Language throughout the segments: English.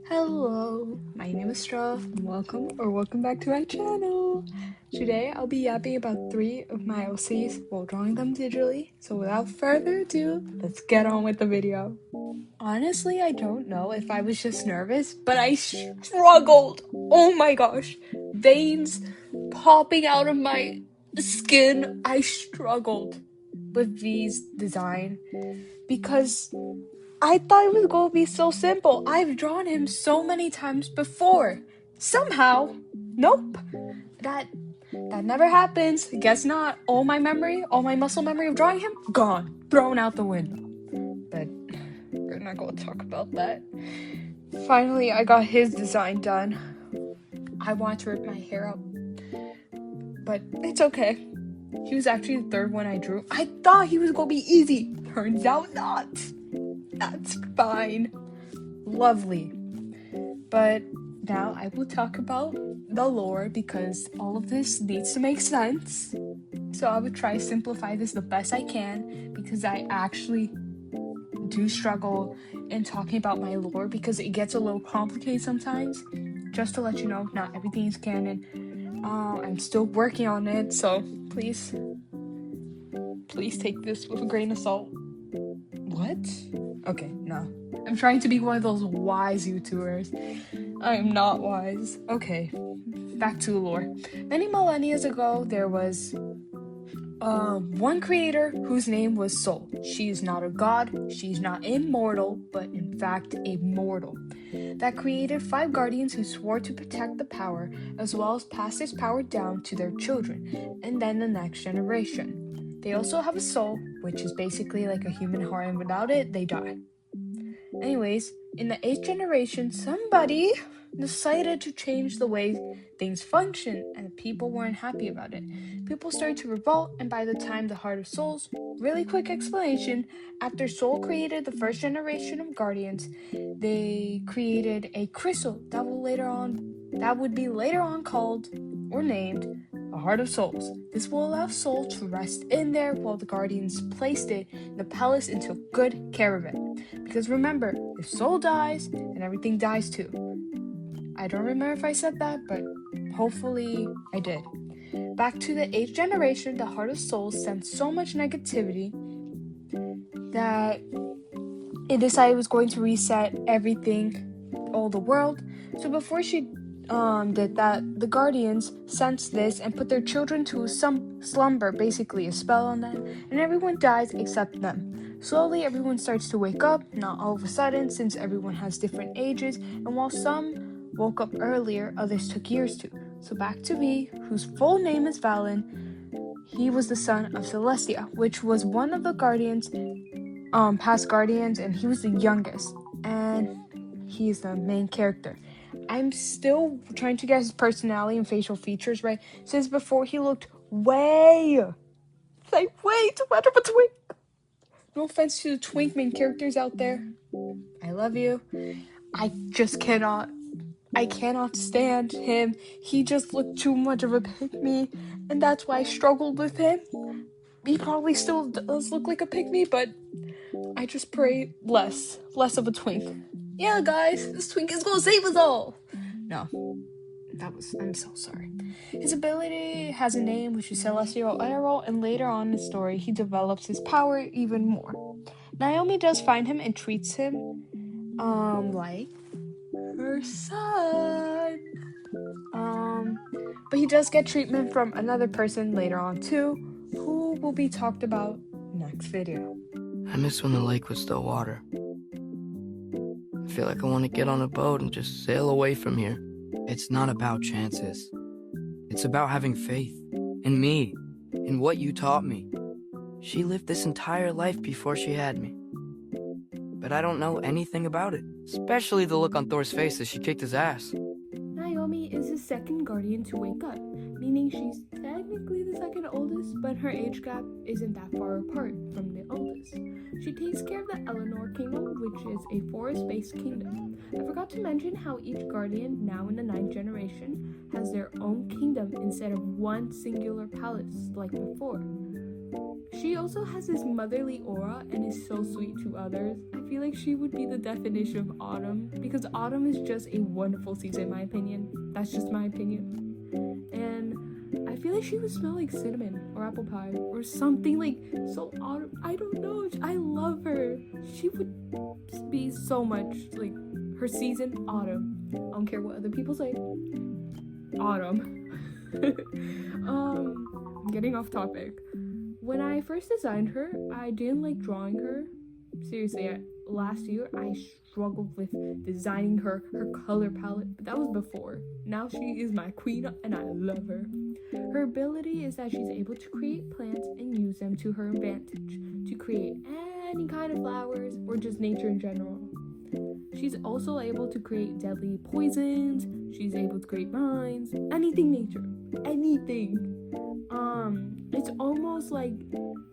Hello, my name is Straw. Welcome back to my channel. Today I'll be yapping about 3 of my LCs while drawing them digitally. So without further ado, let's get on with the video. Honestly, I don't know if I was just nervous, but I struggled. Oh my gosh, veins popping out of my skin. I struggled with these design because I thought it was going to be so simple. I've drawn him so many times before. Somehow, nope. That never happens. Guess not. All my muscle memory of drawing him, gone. Thrown out the window. But we're not going to talk about that. Finally, I got his design done. I wanted to rip my hair out, but it's okay. He was actually the third one I drew. I thought he was going to be easy. Turns out not. That's fine. Lovely. But now I will talk about the lore because all of this needs to make sense. So I would try to simplify this the best I can because I actually do struggle in talking about my lore because it gets a little complicated sometimes. Just to let you know, not everything is canon. I'm still working on it, so please take this with a grain of salt. What? Okay, no. I'm trying to be one of those wise YouTubers. I am not wise. Okay, back to lore. Many millennia ago, there was one creator whose name was Soul. She is not a god, she's not immortal, but in fact a mortal. That created 5 guardians who swore to protect the power, as well as pass this power down to their children, and then the next generation. They also have a soul, which is basically like a human heart, and without it, they die. Anyways, in the 8th generation, somebody decided to change the way things function, and people weren't happy about it. People started to revolt, and by the time the Heart of Souls, really quick explanation, after Soul created the first generation of Guardians, they created a crystal that would be later on called or named a Heart of Souls. This will allow Soul to rest in there while the Guardians placed it in the palace and took good care of it. Because remember, if Soul dies, then everything dies too. I don't remember if I said that, but hopefully I did. Back to the 8th generation, the Heart of Souls sent so much negativity that it decided it was going to reset everything, all the world. So before she did that, the Guardians sensed this and put their children to some slumber, basically a spell on them, and everyone dies except them. Slowly, everyone starts to wake up, not all of a sudden, since everyone has different ages, and while some woke up earlier, others took years to. So back to V, whose full name is Valen. He was the son of Celestia, which was one of the Guardians, past Guardians, and he was the youngest, and he is the main character. I'm still trying to get his personality and facial features right, since before he looked way too much of a twink. No offense to the twink main characters out there. I love you. I cannot stand him. He just looked too much of a pick-me, and that's why I struggled with him. He probably still does look like a pick-me, but I just pray less of a twink. Yeah, guys, this twink is gonna save us all. No, I'm so sorry. His ability has a name, which is Celestial Arrow, and later on in the story, he develops his power even more. Naomi does find him and treats him, like her son. But he does get treatment from another person later on too, who will be talked about next video. I miss when the lake was still water. I feel like I want to get on a boat and just sail away from here. It's not about chances. It's about having faith in me, in what you taught me. She lived this entire life before she had me. But I don't know anything about it, especially the look on Thor's face as she kicked his ass. Naomi is his second guardian to wake up, meaning she's technically the second oldest, but her age gap isn't that far apart from the oldest. She takes care of the Eleanor Kingdom, which is a forest-based kingdom. I forgot to mention how each guardian, now in the 9th generation, has their own kingdom instead of one singular palace like before. She also has this motherly aura and is so sweet to others. I feel like she would be the definition of autumn, because autumn is just a wonderful season in my opinion. That's just my opinion. And I feel like she would smell like cinnamon or apple pie or something like so autumn. I don't know. I love her. She would be so much like her season, autumn. I don't care what other people say. Autumn. I'm getting off topic. When I first designed her, I didn't like drawing her. Seriously, last year I struggled with designing her color palette, but that was before. Now she is my queen and I love her. Her ability is that she's able to create plants and use them to her advantage to create any kind of flowers or just nature in general. She's also able to create deadly poisons. She's able to create vines, anything nature, anything. It's almost like,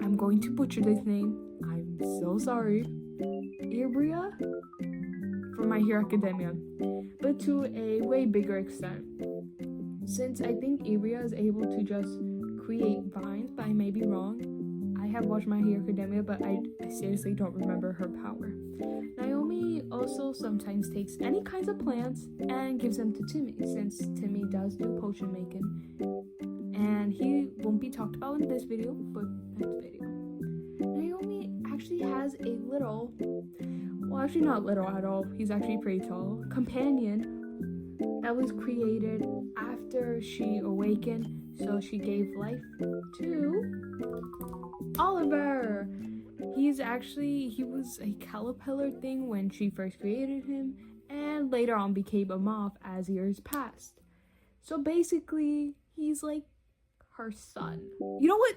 I'm going to butcher this name. I'm so sorry. Ibria from My Hero Academia, but to a way bigger extent. Since I think Ibria is able to just create vines, but I may be wrong. I have watched My Hero Academia, but I seriously don't remember her power. Naomi also sometimes takes any kinds of plants and gives them to Timmy, since Timmy does do potion making. And he won't be talked about in this video, but next video. Naomi actually has a little, well actually not little at all, he's actually pretty tall, companion that was created after she awakened, so she gave life to Oliver. He was a caterpillar thing when she first created him, and later on became a moth as years passed. So basically, he's like her son. You know what?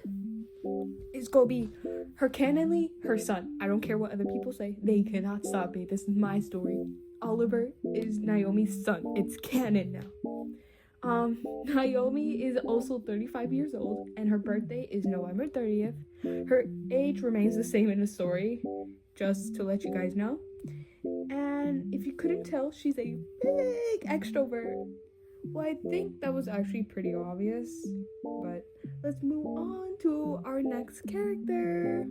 It's gonna be her canonly, her son. I don't care what other people say. They cannot stop me. This is my story. Oliver is Naomi's son. It's canon now. Naomi is also 35 years old, and her birthday is November 30th. Her age remains the same in the story, just to let you guys know. And if you couldn't tell, she's a big extrovert. Well, I think that was actually pretty obvious, but let's move on to our next character.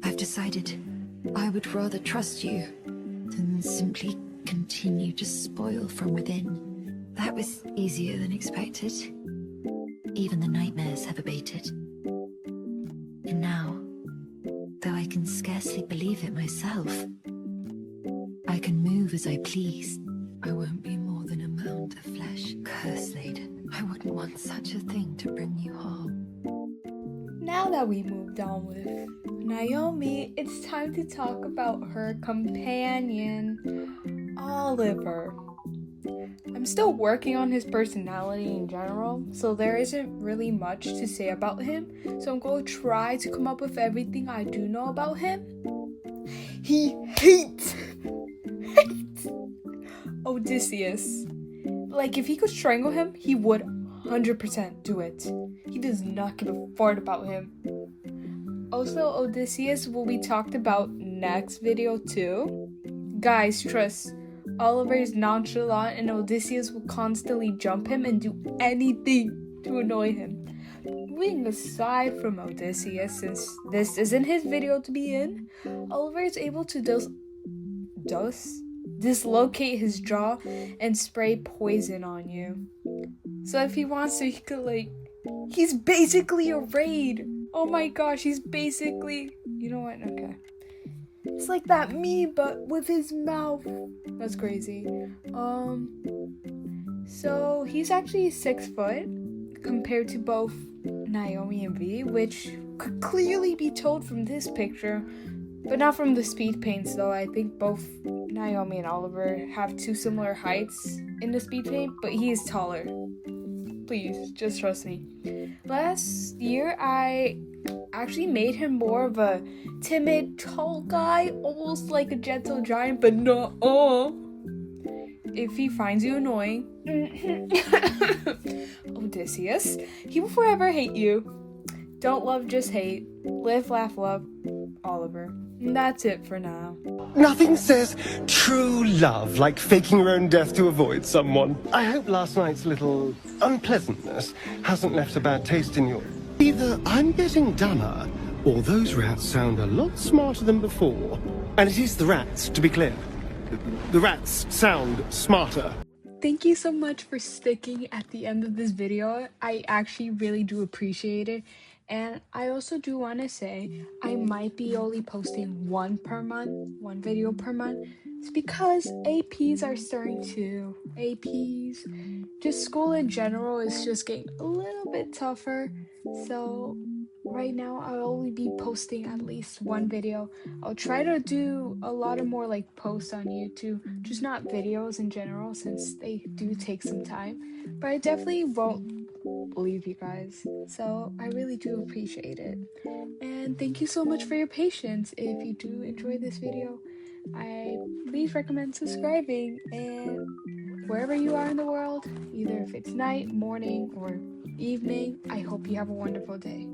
I've decided I would rather trust you than simply continue to spoil from within. That was easier than expected. Even the nightmares have abated. And now, though I can scarcely believe it myself, I can move as I please. I won't be more than a mound of flesh. Curse-laden. I wouldn't want such a thing to bring you harm. Now that we moved on with Naomi, it's time to talk about her companion, Oliver. I'm still working on his personality in general, so there isn't really much to say about him, so I'm going to try to come up with everything I do know about him. He hates Odysseus. Like, if he could strangle him, he would 100% do it. He does not give a fart about him. Also, Odysseus will be talked about next video too. Guys, trust, Oliver is nonchalant and Odysseus will constantly jump him and do anything to annoy him. Moving aside from Odysseus, since this isn't his video to be in, Oliver is able to dislocate his jaw and spray poison on you. So if he wants to, he could he's basically a raid. Oh my gosh, he's basically, you know what, okay. It's like that meme, but with his mouth. That's crazy. So he's actually 6 foot compared to both Naomi and V, which could clearly be told from this picture, but not from the speed paints though. I think both Naomi and Oliver have 2 similar heights in the speed paint, but he is taller. Please, just trust me. Last year, I actually made him more of a timid, tall guy, almost like a gentle giant, but not if he finds you annoying, Odysseus, he will forever hate you. Don't love, just hate. Live, laugh, love, all Oliver. And that's it for now. Nothing says true love like faking your own death to avoid someone. I hope last night's little unpleasantness hasn't left a bad taste in your... Either I'm getting dumber, or those rats sound a lot smarter than before. And it is the rats, to be clear. The rats sound smarter. Thank you so much for sticking at the end of this video. I actually really do appreciate it. And I also do want to say I might be only posting one video per month. It's because APs are starting to. Just school in general is just getting a little bit tougher. So right now I'll only be posting at least one video. I'll try to do a lot of more like posts on YouTube, just not videos in general since they do take some time. But I definitely won't leave you guys. So I really do appreciate it. And thank you so much for your patience. If you do enjoy this video, I please recommend subscribing, and wherever you are in the world, either if it's night, morning, or evening, I hope you have a wonderful day.